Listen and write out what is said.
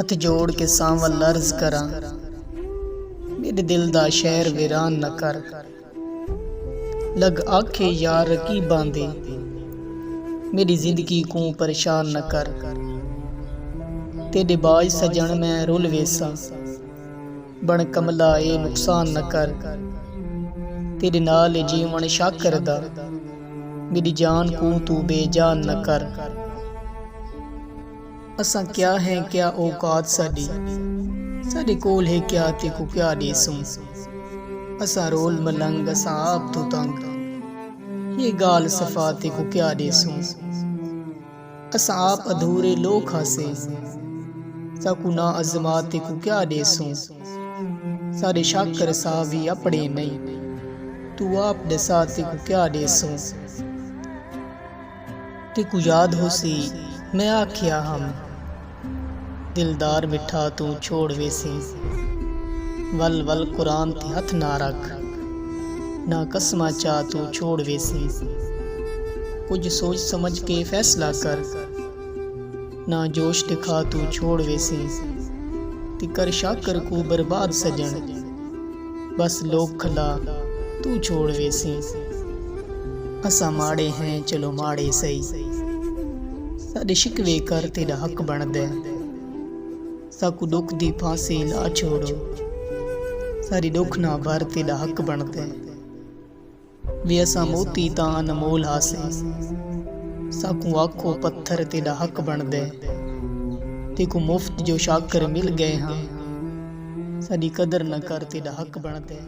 हथ जोड़ के सांवल अर्ज करा, मेरे दिल दा शहर वीरान न कर। लग आखे यार की बांदे, मेरी जिंदगी को परेशान न कर। तेरे बाज सजन मैं रुल वेसा, बन कमला ए नुकसान न कर। तेरे नाल जीवन शाकर दा, मेरी जान को तू बेजान न कर। असा क्या है क्या औकात साडी, साडे कोल है क्या ते को क्या देसूं। असा रोल मलंग असा आप तो तंग, ये गाल सफा ते को क्या देसूं। असा आप अधूरे लोग हासे, साकू ना अजमाते को क्या देसूं। सारे शाकर सा भी अपने नहीं, तू आप दसाते को क्या देसूं। ते को याद हो सी मैं आख्या हम, दिलदार मिठा तू छोड़ वेसी। वल वल कुरान ते हथ ना रख, ना कसमा चा तू छोड़ वेसी। कुछ सोच समझ के फैसला कर, ना जोश दिखा तू छोड़ वेसी। तिकर शाकर को बर्बाद सजन, बस लोग खला तू छोड़ वेसी। असा माड़े हैं चलो माड़े सही, साडे शिकवे कर तेरा हक बन दे। साकू दुख दी फांसी ला छोड़ो, सारी दुख ना भर तेरा हक बन दे। वे असा मोती ता अनमोल हासे, साकू आखो पत्थर तेरा हक बन दे। तेको मुफ्त जो शाकर मिल गए हाँ, साडी कदर न कर तेरा हक बन दे।